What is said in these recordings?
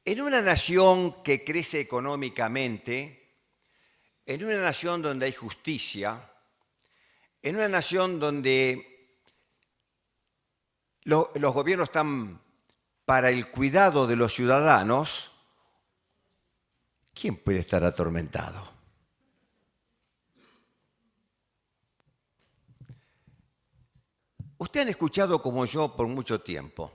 En una nación que crece económicamente, en una nación donde hay justicia, en una nación donde los gobiernos están para el cuidado de los ciudadanos, ¿quién puede estar atormentado? Ustedes han escuchado como yo por mucho tiempo.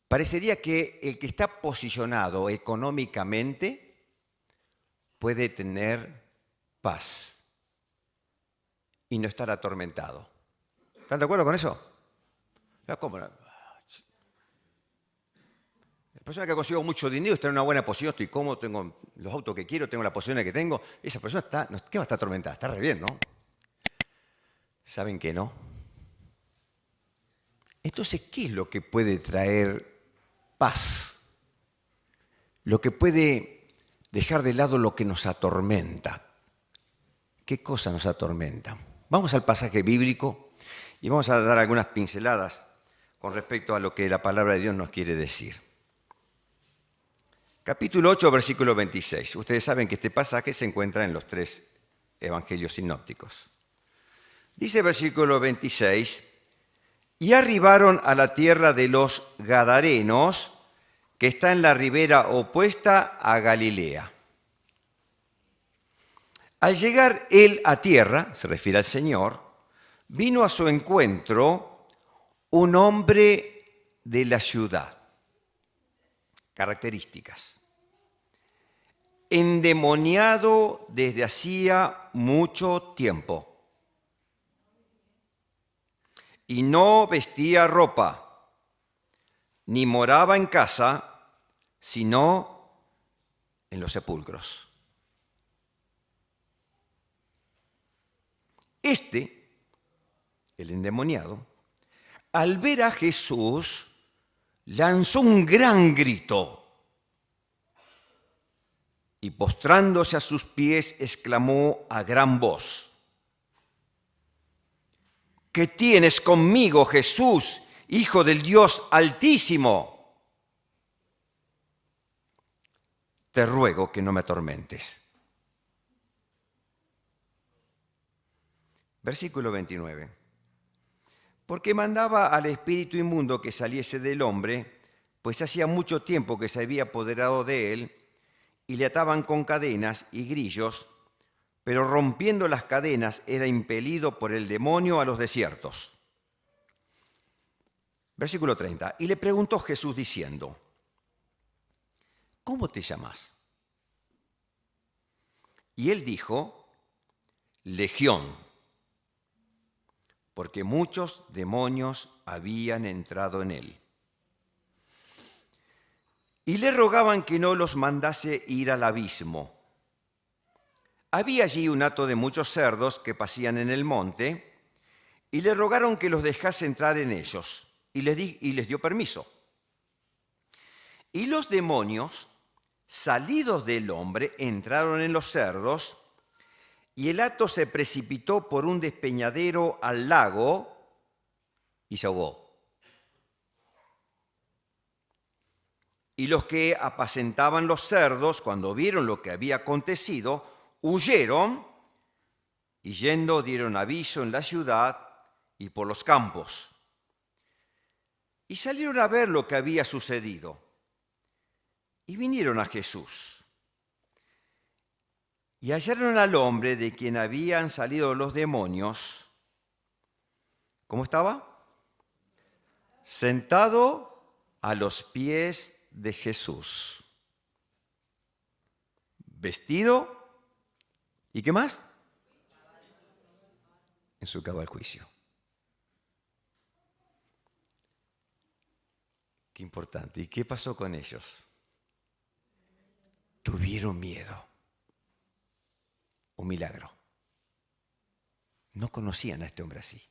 Parecería que el que está posicionado económicamente puede tener paz y no estar atormentado. ¿Están de acuerdo con eso? ¿Cómo? La persona que consigo mucho dinero está en una buena posición, estoy cómodo, tengo los autos que quiero, tengo las posiciones que tengo. Esa persona está, ¿qué va a estar atormentada? Está re bien, ¿no? ¿Saben que no? Entonces, ¿qué es lo que puede traer paz? Lo que puede dejar de lado lo que nos atormenta. ¿Qué cosa nos atormenta? Vamos al pasaje bíblico y vamos a dar algunas pinceladas con respecto a lo que la palabra de Dios nos quiere decir. Capítulo 8, versículo 26. Ustedes saben que este pasaje se encuentra en los 3 evangelios sinópticos. Dice versículo 26, y arribaron a la tierra de los Gadarenos, que está en la ribera opuesta a Galilea. Al llegar él a tierra, se refiere al Señor, vino a su encuentro un hombre de la ciudad. Características. Endemoniado desde hacía mucho tiempo. Y no vestía ropa, ni moraba en casa, sino en los sepulcros. El endemoniado, al ver a Jesús, lanzó un gran grito y postrándose a sus pies exclamó a gran voz: ¿qué tienes conmigo, Jesús, Hijo del Dios Altísimo? Te ruego que no me atormentes. Versículo 29. Porque mandaba al espíritu inmundo que saliese del hombre, pues hacía mucho tiempo que se había apoderado de él, y le ataban con cadenas y grillos, pero rompiendo las cadenas era impelido por el demonio a los desiertos. Versículo 30. Y le preguntó Jesús diciendo: ¿cómo te llamas? Y él dijo: Legión, porque muchos demonios habían entrado en él. Y le rogaban que no los mandase ir al abismo. Había allí un hato de muchos cerdos que pasían en el monte, y le rogaron que los dejase entrar en ellos, y les dio permiso. Y los demonios, salidos del hombre, entraron en los cerdos, y el hato se precipitó por un despeñadero al lago y se ahogó. Y los que apacentaban los cerdos, cuando vieron lo que había acontecido, huyeron y yendo dieron aviso en la ciudad y por los campos. Y salieron a ver lo que había sucedido. Y vinieron a Jesús. Y hallaron al hombre de quien habían salido los demonios. ¿Cómo estaba? Sentado a los pies de Jesús. Vestido. ¿Y qué más? En su cabal juicio. Qué importante. ¿Y qué pasó con ellos? Tuvieron miedo. Un milagro. No conocían a este hombre así.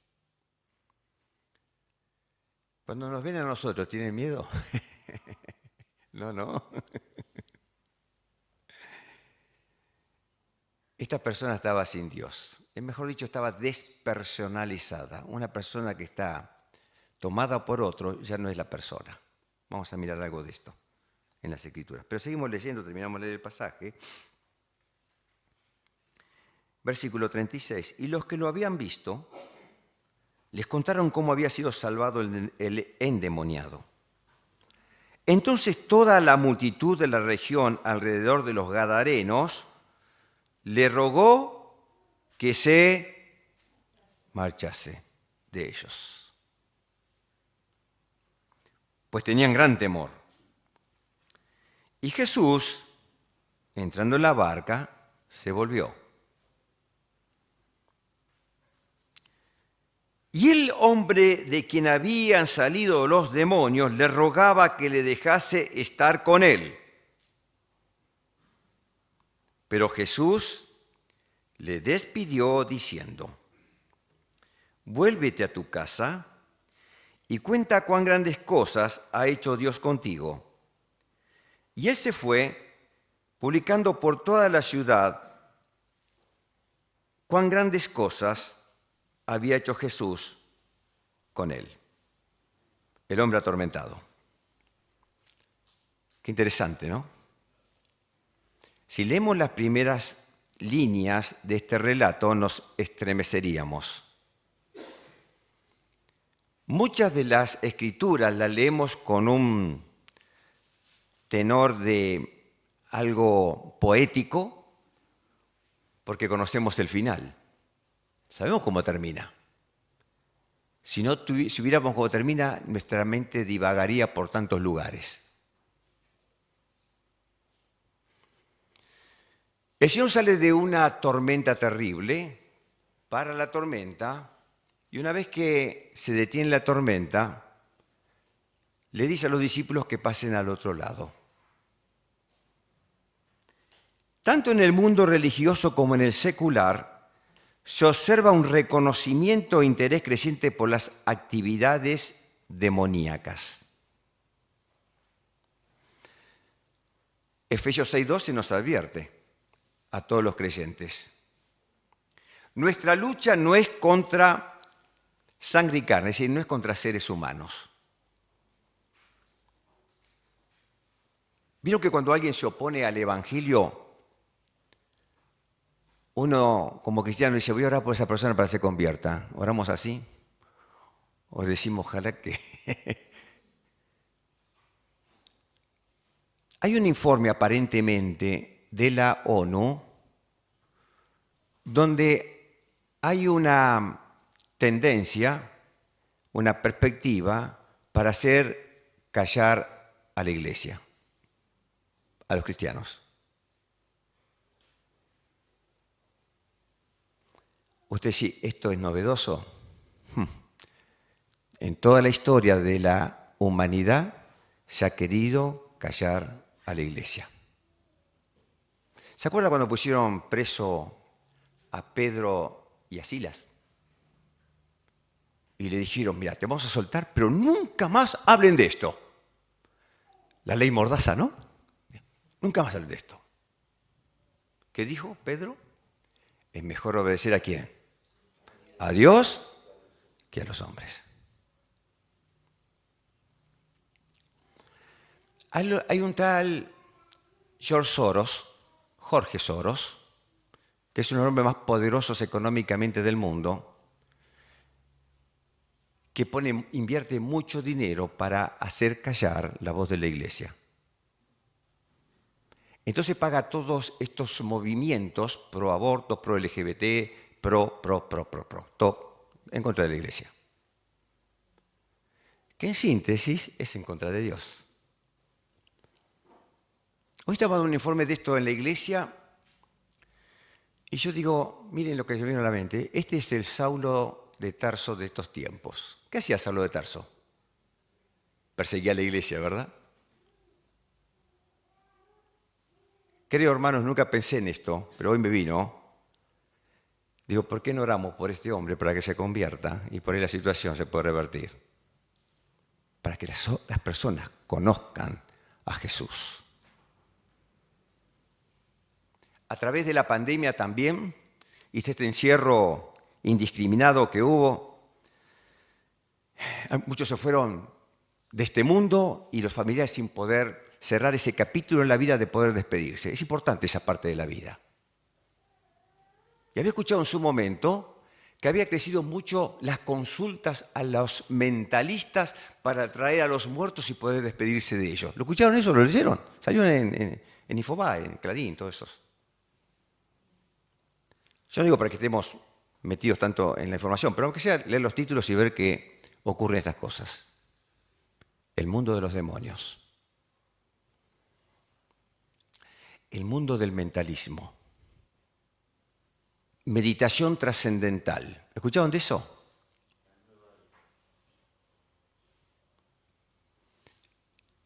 Cuando nos ven a nosotros, ¿tienen miedo? No. Esta persona estaba sin Dios. Mejor dicho, estaba despersonalizada. Una persona que está tomada por otro ya no es la persona. Vamos a mirar algo de esto. en las Escrituras. Pero seguimos leyendo, terminamos de leer el pasaje. Versículo 36. Y los que lo habían visto les contaron cómo había sido salvado el endemoniado. Entonces toda la multitud de la región alrededor de los Gadarenos le rogó que se marchase de ellos, pues tenían gran temor. Y Jesús, entrando en la barca, se volvió. Y el hombre de quien habían salido los demonios le rogaba que le dejase estar con él. Pero Jesús le despidió diciendo: vuélvete a tu casa y cuenta cuán grandes cosas ha hecho Dios contigo. Y él se fue, publicando por toda la ciudad cuán grandes cosas había hecho Jesús con él. El hombre atormentado. Qué interesante, ¿no? Si leemos las primeras líneas de este relato, nos estremeceríamos. Muchas de las escrituras las leemos con un tenor de algo poético, porque conocemos el final. Sabemos cómo termina. Si supiéramos cómo termina, nuestra mente divagaría por tantos lugares. El Señor sale de una tormenta terrible, para la tormenta, y una vez que se detiene la tormenta, le dice a los discípulos que pasen al otro lado. Tanto en el mundo religioso como en el secular, se observa un reconocimiento e interés creciente por las actividades demoníacas. Efesios 6:12 nos advierte a todos los creyentes: nuestra lucha no es contra sangre y carne, es decir, no es contra seres humanos. ¿Vieron que cuando alguien se opone al Evangelio, uno como cristiano dice: voy a orar por esa persona para que se convierta? ¿Oramos así? O decimos: ojalá que... Hay un informe aparentemente de la ONU donde hay una tendencia, una perspectiva para hacer callar a la iglesia, a los cristianos. Usted sí, ¿esto es novedoso? En toda la historia de la humanidad se ha querido callar a la iglesia. ¿Se acuerda cuando pusieron preso a Pedro y a Silas? Y le dijeron: mira, te vamos a soltar, pero nunca más hablen de esto. La ley Mordaza, ¿no? Nunca más hablen de esto. ¿Qué dijo Pedro? Es mejor obedecer ¿a quién? A Dios que a los hombres. Hay un tal Jorge Soros, que es uno de los hombres más poderosos económicamente del mundo, que invierte mucho dinero para hacer callar la voz de la iglesia. Entonces paga todos estos movimientos pro aborto, pro LGBT, todo en contra de la iglesia. Que en síntesis es en contra de Dios. Hoy estaba dando un informe de esto en la iglesia y yo digo: miren lo que se me vino a la mente, este es el Saulo de Tarso de estos tiempos. ¿Qué hacía Saulo de Tarso? Perseguía a la iglesia, ¿verdad? Creo, hermanos, nunca pensé en esto, pero hoy me vino. Digo: ¿por qué no oramos por este hombre para que se convierta y por ahí la situación se pueda revertir? Para que las personas conozcan a Jesús. A través de la pandemia también, y este encierro indiscriminado que hubo, muchos se fueron de este mundo y los familiares sin poder cerrar ese capítulo en la vida, de poder despedirse. Es importante esa parte de la vida. Y había escuchado en su momento que había crecido mucho las consultas a los mentalistas para traer a los muertos y poder despedirse de ellos. ¿Lo escucharon eso? ¿Lo leyeron? Salió en Infobae, en Clarín, todos esos. Yo no digo para que estemos metidos tanto en la información, pero aunque sea leer los títulos y ver que ocurren estas cosas. El mundo de los demonios. El mundo del mentalismo. Meditación trascendental. ¿Escucharon de eso?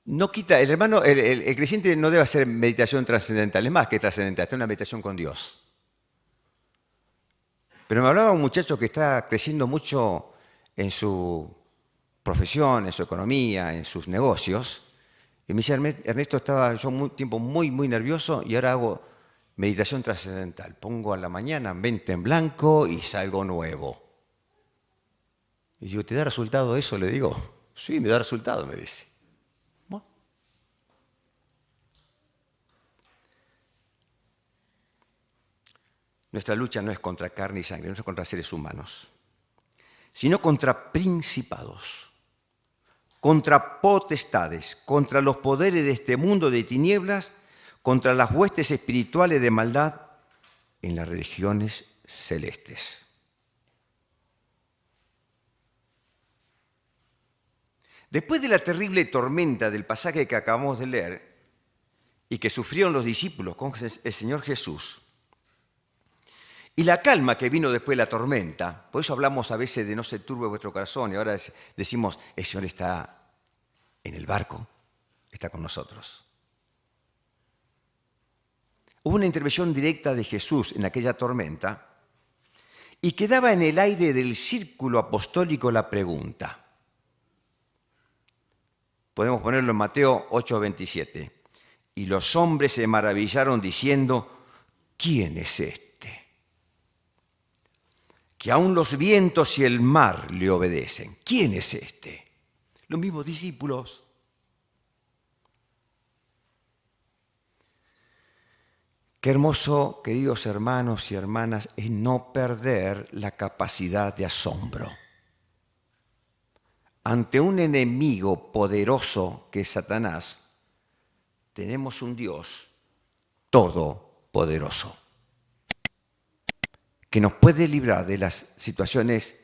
No quita, el hermano, el creyente no debe hacer meditación trascendental, es más que trascendental, está en una meditación con Dios. Pero me hablaba un muchacho que está creciendo mucho en su profesión, en su economía, en sus negocios, y me dice: Ernesto, estaba yo un tiempo muy nervioso y ahora hago meditación trascendental. Pongo a la mañana mente en blanco y salgo nuevo. Y digo: ¿te da resultado eso? Le digo. Sí, me da resultado, me dice. Bueno. Nuestra lucha no es contra carne y sangre, no es contra seres humanos, sino contra principados, contra potestades, contra los poderes de este mundo de tinieblas, contra las huestes espirituales de maldad en las regiones celestes. Después de la terrible tormenta del pasaje que acabamos de leer y que sufrieron los discípulos con el Señor Jesús, y la calma que vino después de la tormenta, por eso hablamos a veces de no se turbe vuestro corazón, y ahora decimos: el Señor está en el barco, está con nosotros. Hubo una intervención directa de Jesús en aquella tormenta y quedaba en el aire del círculo apostólico la pregunta. Podemos ponerlo en Mateo 8:27. Y los hombres se maravillaron diciendo: ¿quién es este? Que aún los vientos y el mar le obedecen. ¿Quién es este? Los mismos discípulos. Qué hermoso, queridos hermanos y hermanas, es no perder la capacidad de asombro. Ante un enemigo poderoso que es Satanás, tenemos un Dios todopoderoso, que nos puede librar de las situaciones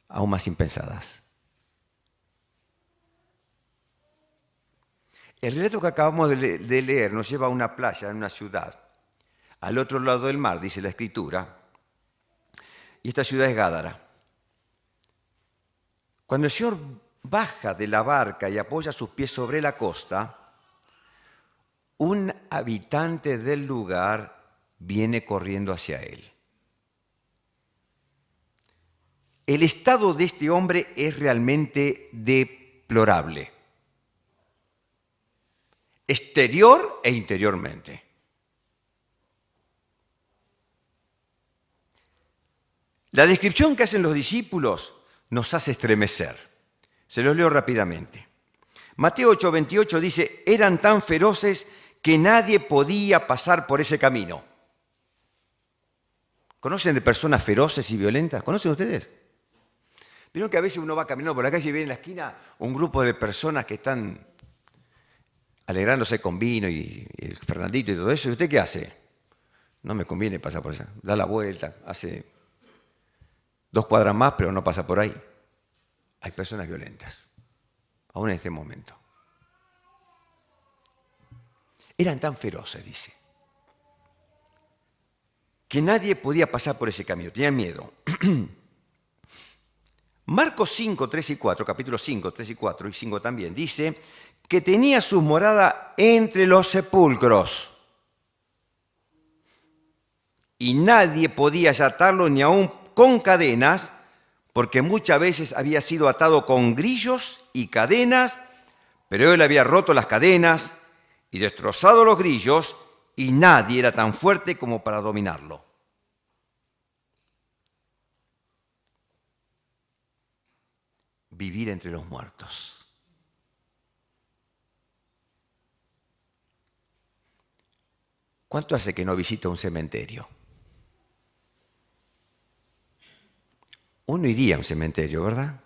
aún más impensadas. El relato que acabamos de leer nos lleva a una playa en una ciudad, al otro lado del mar, dice la Escritura, y esta ciudad es Gádara. Cuando el Señor baja de la barca y apoya sus pies sobre la costa, un habitante del lugar viene corriendo hacia él. El estado de este hombre es realmente deplorable, exterior e interiormente. La descripción que hacen los discípulos nos hace estremecer. Se los leo rápidamente. Mateo 8:28 dice: eran tan feroces que nadie podía pasar por ese camino. ¿Conocen de personas feroces y violentas? ¿Conocen ustedes? Vieron que a veces uno va caminando por la calle y ve en la esquina un grupo de personas que están alegrándose con vino y el Fernandito y todo eso. ¿Y usted qué hace? No me conviene pasar por esa. Da la vuelta, hace 2 cuadras más, pero no pasa por ahí. Hay personas violentas, aún en este momento. Eran tan feroces, dice, que nadie podía pasar por ese camino, tenían miedo. Marcos 5, 3 y 4, capítulo 5, 3 y 4 y 5 también, dice que tenía su morada entre los sepulcros y nadie podía atarlo ni aun con cadenas, porque muchas veces había sido atado con grillos y cadenas, pero él había roto las cadenas y destrozado los grillos, y nadie era tan fuerte como para dominarlo. Vivir entre los muertos. ¿Cuánto hace que no visita un cementerio? Uno iría a un cementerio, ¿verdad?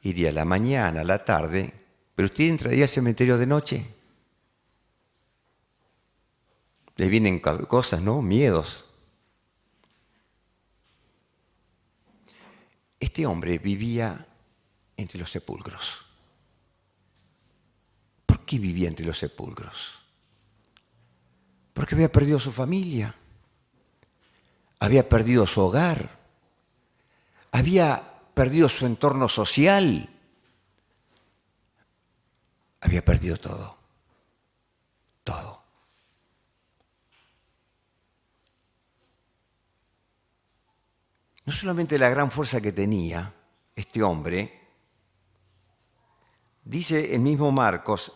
Iría a la mañana, a la tarde, pero usted entraría al cementerio de noche. Le vienen cosas, ¿no? Miedos. Este hombre vivía entre los sepulcros. ¿Por qué vivía entre los sepulcros? Porque había perdido su familia, había perdido su hogar, había perdido su entorno social, había perdido todo, todo. No solamente la gran fuerza que tenía este hombre, dice el mismo Marcos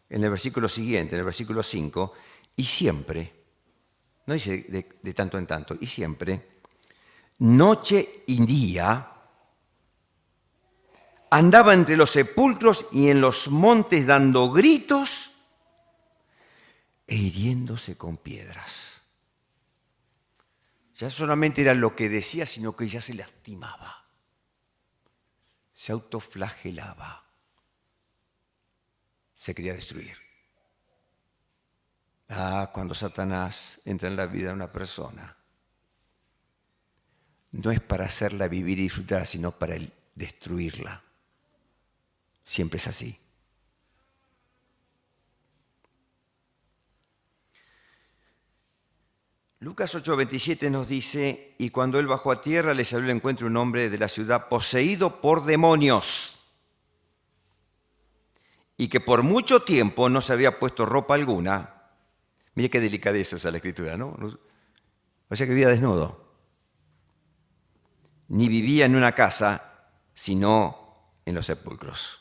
en el versículo siguiente, en el versículo 5, y siempre, no dice de tanto en tanto, y siempre, noche y día, andaba entre los sepulcros y en los montes dando gritos e hiriéndose con piedras. Ya solamente era lo que decía, sino que ya se lastimaba, se autoflagelaba, se quería destruir. Cuando Satanás entra en la vida de una persona, no es para hacerla vivir y disfrutar, sino para destruirla. Siempre es así. Lucas 8:27 nos dice, y cuando él bajó a tierra, le salió al encuentro un hombre de la ciudad poseído por demonios, y que por mucho tiempo no se había puesto ropa alguna. Mire qué delicadeza usa la Escritura, ¿no? O sea que vivía desnudo. Ni vivía en una casa, sino en los sepulcros.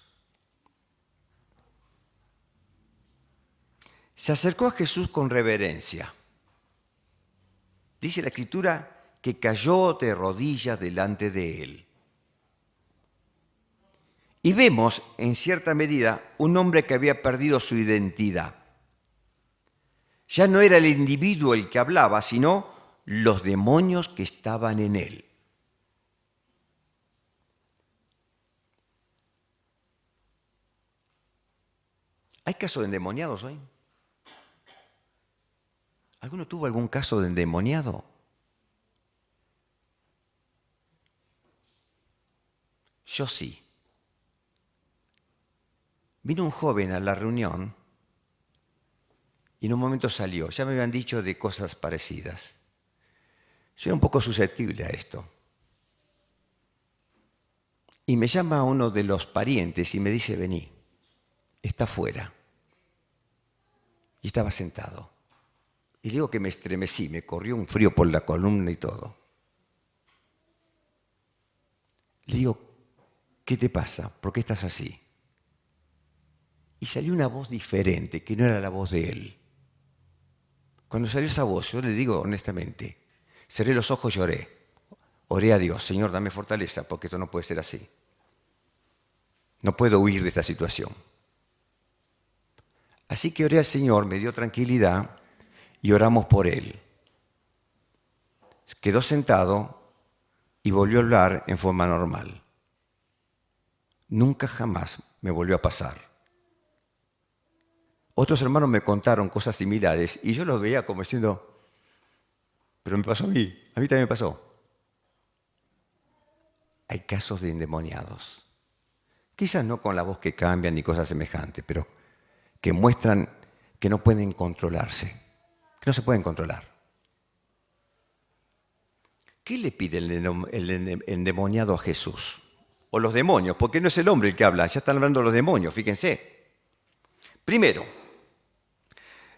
Se acercó a Jesús con reverencia. Dice la Escritura que cayó de rodillas delante de él. Y vemos, en cierta medida, un hombre que había perdido su identidad. Ya no era el individuo el que hablaba, sino los demonios que estaban en él. ¿Hay casos de endemoniados hoy? ¿Alguno tuvo algún caso de endemoniado? Yo sí. Vino un joven a la reunión y en un momento salió. Ya me habían dicho de cosas parecidas. Yo era un poco susceptible a esto. Y me llama uno de los parientes y me dice, vení, está afuera. Y estaba sentado. Y digo que me estremecí, me corrió un frío por la columna y todo. Le digo, ¿qué te pasa? ¿Por qué estás así? Y salió una voz diferente, que no era la voz de él. Cuando salió esa voz, yo le digo honestamente, cerré los ojos y lloré. Oré a Dios, Señor, dame fortaleza, porque esto no puede ser así. No puedo huir de esta situación. Así que oré al Señor, me dio tranquilidad y oramos por él. Quedó sentado y volvió a hablar en forma normal. Nunca jamás me volvió a pasar. Otros hermanos me contaron cosas similares y yo los veía como diciendo, pero me pasó a mí también me pasó. Hay casos de endemoniados. Quizás no con la voz que cambian ni cosas semejantes, pero que muestran que no pueden controlarse, que no se pueden controlar. ¿Qué le pide el endemoniado a Jesús? O los demonios, porque no es el hombre el que habla, ya están hablando los demonios, fíjense. Primero,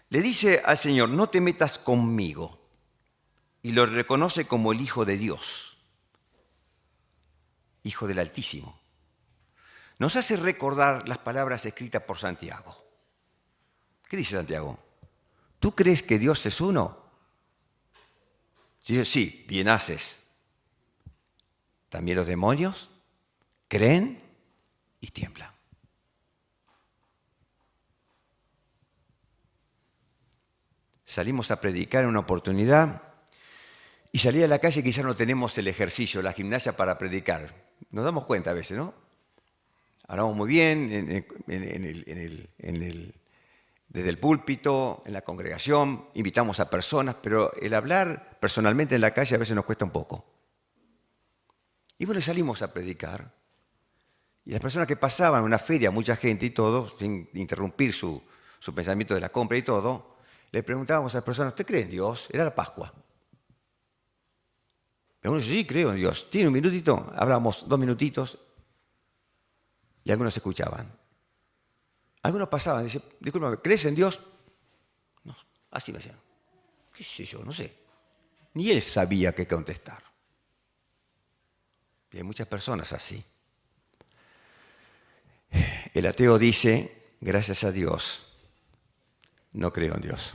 le dice al Señor, no te metas conmigo, y lo reconoce como el Hijo de Dios, Hijo del Altísimo. Nos hace recordar las palabras escritas por Santiago. ¿Qué dice Santiago? ¿Tú crees que Dios es uno? Sí, bien haces. También los demonios creen y tiemblan. salimos a predicar en una oportunidad y salir a la calle quizás no tenemos el ejercicio, la gimnasia para predicar. Nos damos cuenta a veces, ¿no? Hablamos muy bien desde el púlpito, en la congregación, invitamos a personas, pero el hablar personalmente en la calle a veces nos cuesta un poco. Y bueno, salimos a predicar. Y las personas que pasaban, una feria, mucha gente y todo, sin interrumpir su pensamiento de la compra y todo, le preguntábamos a las personas, ¿usted cree en Dios? Era la Pascua. Y algunos dicen, sí, creo en Dios. ¿Tiene un minutito? Hablábamos 2 minutitos y algunos escuchaban. Algunos pasaban y decían, discúlpame, ¿crees en Dios? No, así me decían. ¿Qué sé yo? No sé. Ni él sabía qué contestar. Y hay muchas personas así. El ateo dice, gracias a Dios, no creo en Dios.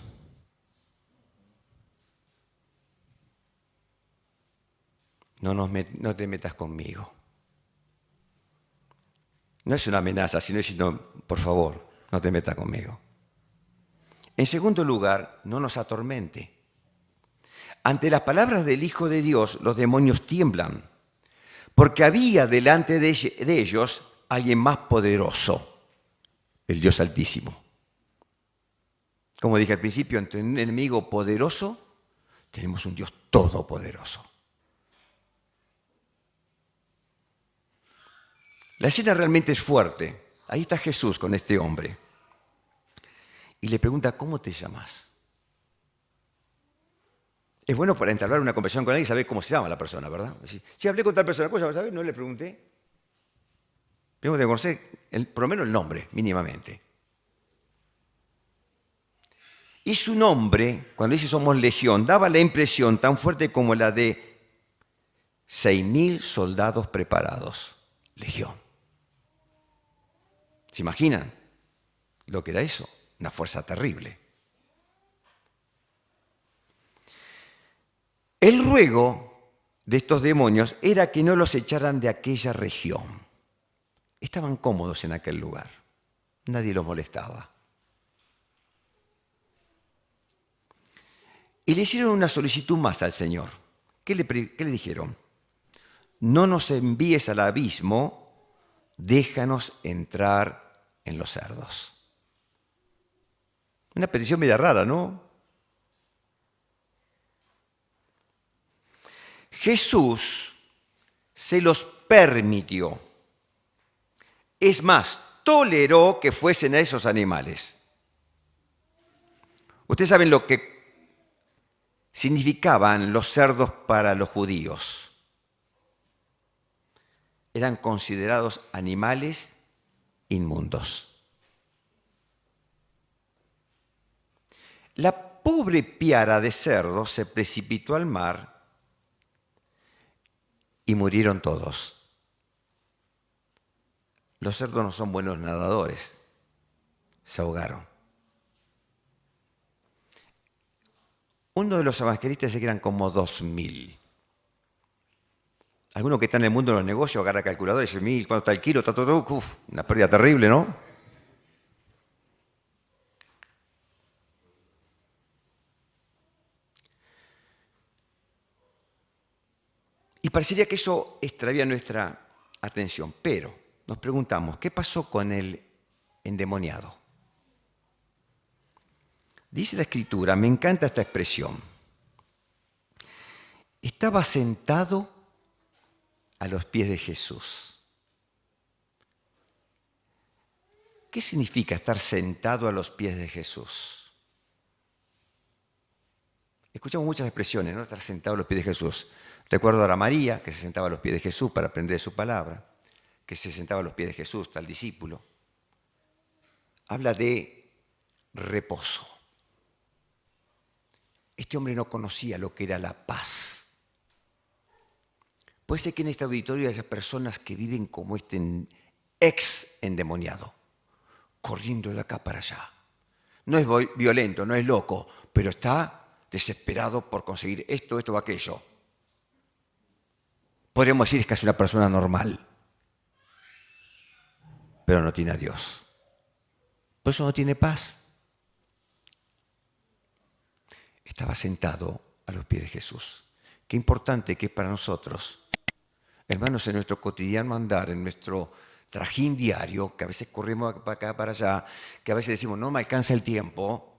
No te metas conmigo. No es una amenaza, sino diciendo, por favor, no te metas conmigo. En segundo lugar, no nos atormente. Ante las palabras del Hijo de Dios, los demonios tiemblan, porque había delante de ellos alguien más poderoso, el Dios Altísimo. Como dije al principio, ante un enemigo poderoso, tenemos un Dios todopoderoso. La escena realmente es fuerte. Ahí está Jesús con este hombre. Y le pregunta, ¿cómo te llamas? Es bueno para entablar una conversación con alguien y saber cómo se llama la persona, ¿verdad? Si hablé con tal persona, ¿cómo se llama? ¿Sabes? No le pregunté. Tengo que conocer por lo menos el nombre, mínimamente. Y su nombre, cuando dice somos legión, daba la impresión tan fuerte como la de 6.000 soldados preparados. Legión. ¿Se imaginan lo que era eso? Una fuerza terrible. El ruego de estos demonios era que no los echaran de aquella región. Estaban cómodos en aquel lugar. Nadie los molestaba. Y le hicieron una solicitud más al Señor. ¿Qué le dijeron? No nos envíes al abismo, déjanos entrar en los cerdos. Una petición media rara, ¿no? Jesús se los permitió. Es más, toleró que fuesen a esos animales. Ustedes saben lo que significaban los cerdos para los judíos. Eran considerados animales inmundos. La pobre piara de cerdos se precipitó al mar y murieron todos. Los cerdos no son buenos nadadores, se ahogaron. Uno de los evangelistas dice que eran como 2.000. Alguno que está en el mundo de los negocios agarra calculadora y dice, 1.000, ¿cuánto está el kilo? Está todo, una pérdida terrible, ¿no? Y parecería que eso extravía nuestra atención, pero nos preguntamos, ¿qué pasó con el endemoniado? Dice la Escritura, me encanta esta expresión, estaba sentado a los pies de Jesús. ¿Qué significa estar sentado a los pies de Jesús? Escuchamos muchas expresiones, ¿no? Estar sentado a los pies de Jesús. Recuerdo ahora a María, que se sentaba a los pies de Jesús para aprender su palabra, que se sentaba a los pies de Jesús, tal discípulo. Habla de reposo. Este hombre no conocía lo que era la paz. Puede ser que en este auditorio haya personas que viven como este ex endemoniado, corriendo de acá para allá. No es violento, no es loco, pero está desesperado por conseguir esto o aquello. Podríamos decir que es una persona normal, pero no tiene a Dios. Por eso no tiene paz. estaba sentado a los pies de Jesús. Qué importante que es para nosotros, hermanos, en nuestro cotidiano andar, en nuestro trajín diario, que a veces corremos para acá, para allá, que a veces decimos, no me alcanza el tiempo,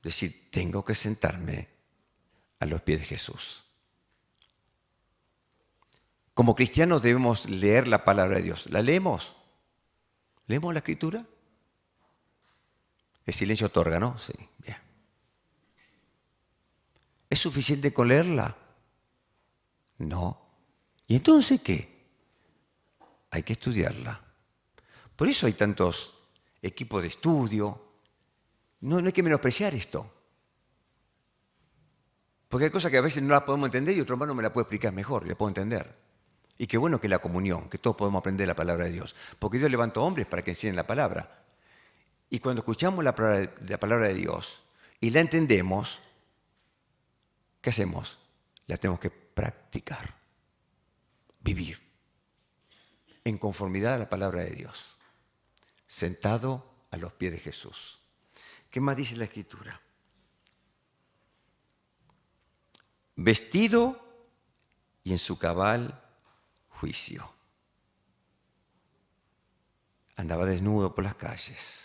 decir, tengo que sentarme a los pies de Jesús. Como cristianos debemos leer la palabra de Dios. ¿La leemos? ¿Leemos la Escritura? El silencio otorga, ¿no? Sí, bien. ¿Es suficiente con leerla? No. ¿Y entonces qué? Hay que estudiarla. Por eso hay tantos equipos de estudio. No hay que menospreciar esto. Porque hay cosas que a veces no las podemos entender y otro hermano me la puede explicar mejor, y la puedo entender. Y qué bueno que la comunión, que todos podemos aprender la palabra de Dios. Porque Dios levantó hombres para que enseñen la palabra. Y cuando escuchamos la palabra de Dios y la entendemos, ¿qué hacemos? La tenemos que practicar, vivir, en conformidad a la palabra de Dios, sentado a los pies de Jesús. ¿Qué más dice la Escritura? Vestido y en su cabal juicio. Andaba desnudo por las calles.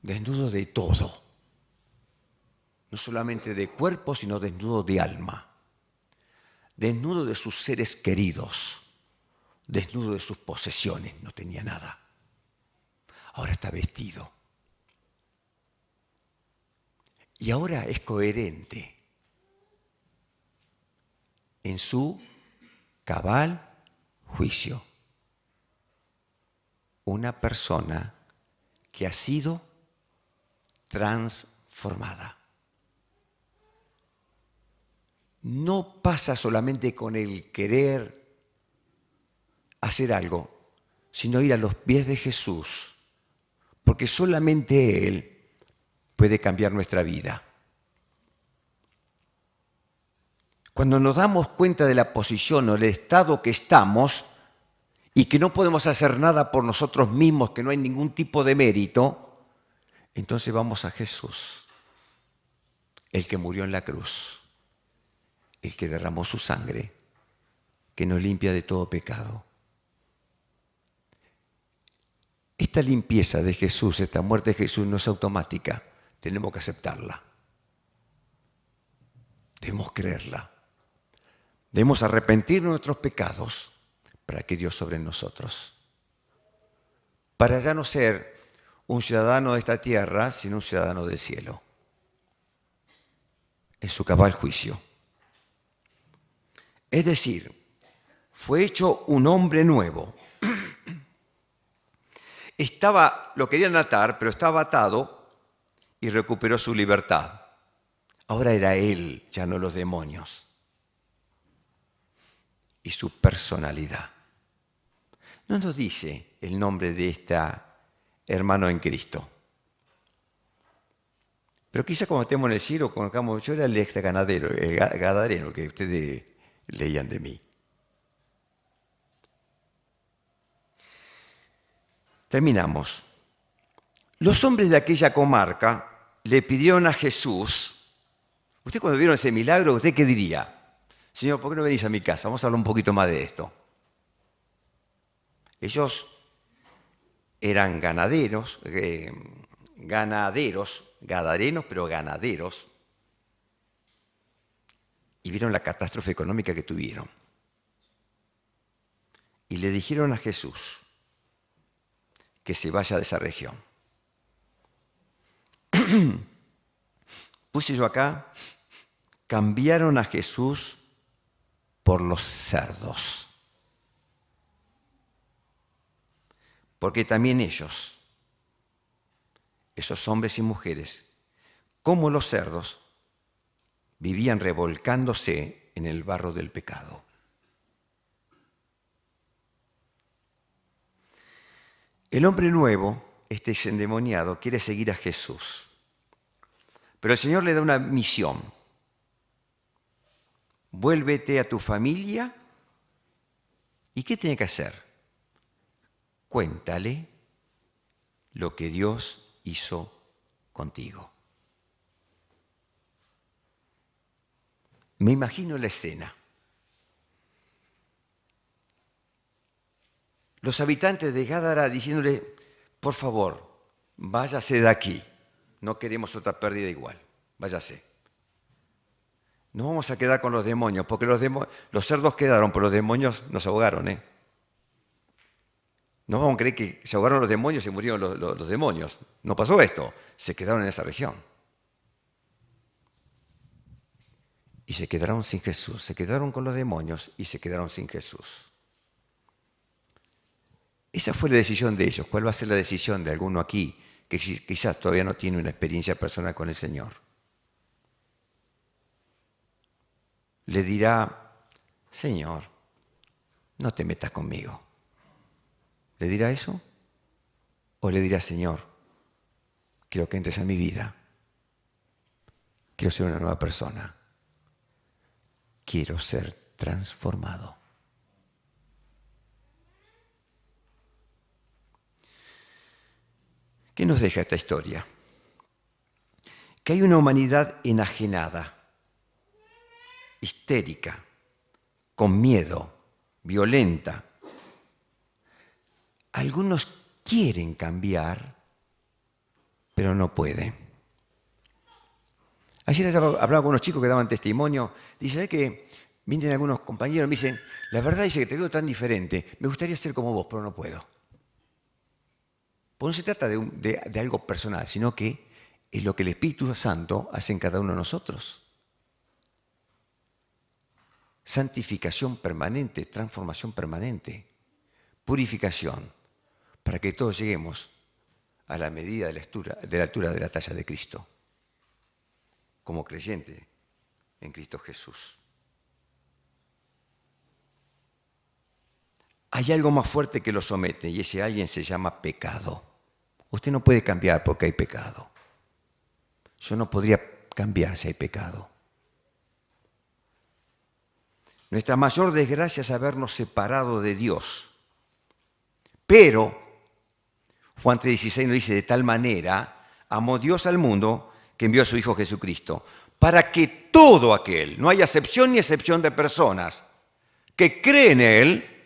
Desnudo de todo. No solamente de cuerpo, sino desnudo de alma. Desnudo de sus seres queridos. Desnudo de sus posesiones. No tenía nada. Ahora está vestido. Y ahora es coherente en su cabal juicio. Una persona que ha sido transformada. No pasa solamente con el querer hacer algo, sino ir a los pies de Jesús, porque solamente Él puede cambiar nuestra vida. Cuando nos damos cuenta de la posición o el estado que estamos y que no podemos hacer nada por nosotros mismos, que no hay ningún tipo de mérito, entonces vamos a Jesús, el que murió en la cruz, el que derramó su sangre, que nos limpia de todo pecado. Esta limpieza de Jesús, esta muerte de Jesús no es automática, tenemos que aceptarla. Debemos creerla. Debemos arrepentir de nuestros pecados para que Dios sobre nosotros. Para ya no ser un ciudadano de esta tierra, sino un ciudadano del cielo. En su cabal juicio. Es decir, fue hecho un hombre nuevo. Lo querían atar, pero estaba atado y recuperó su libertad. Ahora era él, ya no los demonios. Y su personalidad. No nos dice el nombre de esta hermano en Cristo. Pero quizá cuando estemos en el cielo, yo era el ex ganadero, el gadareno que ustedes leían de mí. Terminamos. Los hombres de aquella comarca le pidieron a Jesús, usted cuando vieron ese milagro, ¿usted qué diría? Señor, ¿por qué no venís a mi casa? Vamos a hablar un poquito más de esto. Ellos eran gadarenos, pero ganaderos, y vieron la catástrofe económica que tuvieron. Y le dijeron a Jesús que se vaya de esa región. Puse yo acá, cambiaron a Jesús por los cerdos. Porque también ellos, esos hombres y mujeres, como los cerdos, vivían revolcándose en el barro del pecado. El hombre nuevo, este endemoniado, quiere seguir a Jesús. Pero el Señor le da una misión. Vuélvete a tu familia. ¿Y qué tiene que hacer? Cuéntale lo que Dios hizo contigo. Me imagino la escena. Los habitantes de Gádara diciéndole, por favor, váyase de aquí. No queremos otra pérdida igual. Váyase. No vamos a quedar con los demonios, porque los cerdos quedaron, pero los demonios nos ahogaron, ¿eh? No vamos a creer que se ahogaron los demonios y murieron los demonios. No pasó esto. Se quedaron en esa región. Y se quedaron sin Jesús. Se quedaron con los demonios y se quedaron sin Jesús. Esa fue la decisión de ellos. ¿Cuál va a ser la decisión de alguno aquí que quizás todavía no tiene una experiencia personal con el Señor? Le dirá, Señor, no te metas conmigo. ¿Le dirá eso? ¿O le dirá, Señor, quiero que entres a mi vida? Quiero ser una nueva persona. Quiero ser transformado. ¿Qué nos deja esta historia? Que hay una humanidad enajenada, histérica, con miedo, violenta. Algunos quieren cambiar, pero no pueden. Ayer hablaba con unos chicos que daban testimonio. Dice, ¿sabes qué? Vienen algunos compañeros y me dicen, la verdad dice que te veo tan diferente. Me gustaría ser como vos, pero no puedo. Pues no se trata de algo personal, sino que es lo que el Espíritu Santo hace en cada uno de nosotros. Santificación permanente, transformación permanente, purificación, para que todos lleguemos a la medida de la altura de la talla de Cristo, como creyente en Cristo Jesús. Hay algo más fuerte que lo somete y ese alguien se llama pecado. Usted no puede cambiar porque hay pecado. Yo no podría cambiar si hay pecado. Nuestra mayor desgracia es habernos separado de Dios. Pero Juan 3:16 nos dice, de tal manera amó Dios al mundo que envió a su Hijo Jesucristo, para que todo aquel, no haya acepción ni excepción de personas, que cree en Él,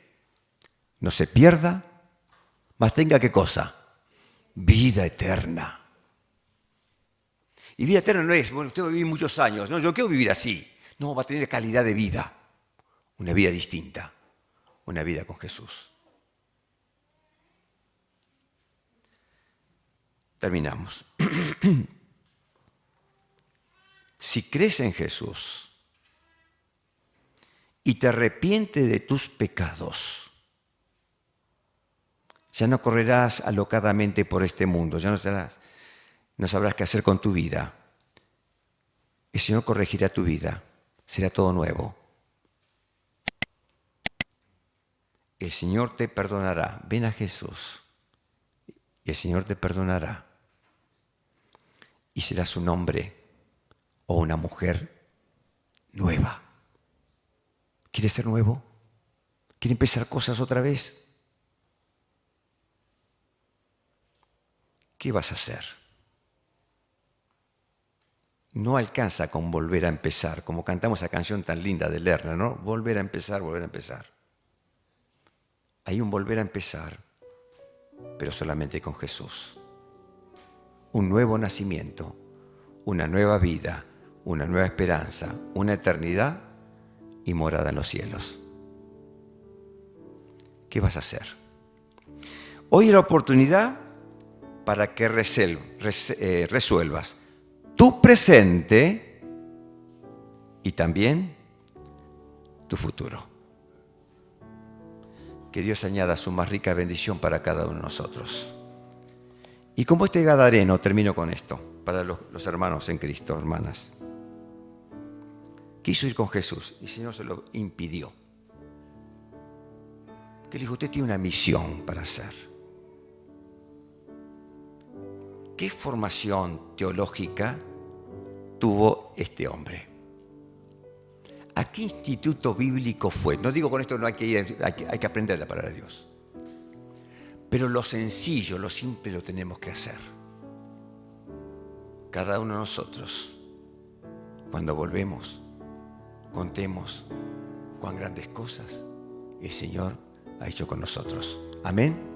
no se pierda, mas tenga ¿qué cosa? Vida eterna. Y vida eterna no es, bueno, usted va a vivir muchos años, no, yo quiero vivir así. No, va a tener calidad de vida, una vida distinta, una vida con Jesús. Terminamos. Si crees en Jesús y te arrepientes de tus pecados, ya no correrás alocadamente por este mundo, ya no sabrás qué hacer con tu vida. El Señor corregirá tu vida, será todo nuevo. El Señor te perdonará. Ven a Jesús y el Señor te perdonará. Y serás un hombre o una mujer nueva. ¿Quieres ser nuevo? ¿Quieres empezar cosas otra vez? ¿Qué vas a hacer? No alcanza con volver a empezar, como cantamos esa canción tan linda de Lerner, ¿no? Volver a empezar, volver a empezar. Hay un volver a empezar, pero solamente con Jesús. Un nuevo nacimiento, una nueva vida, una nueva esperanza, una eternidad y morada en los cielos. ¿Qué vas a hacer? Hoy es la oportunidad para que resuelvas tu presente y también tu futuro. Que Dios añada su más rica bendición para cada uno de nosotros. Y como este gadareno, termino con esto, para los hermanos en Cristo, hermanas. Quiso ir con Jesús y el Señor se lo impidió. Que le dijo, usted tiene una misión para hacer. ¿Qué formación teológica tuvo este hombre? ¿A qué instituto bíblico fue? No digo con esto no hay que ir, hay que aprender la palabra de Dios. Pero lo sencillo, lo simple lo tenemos que hacer. cada uno de nosotros, cuando volvemos, contemos cuán grandes cosas el Señor ha hecho con nosotros. Amén.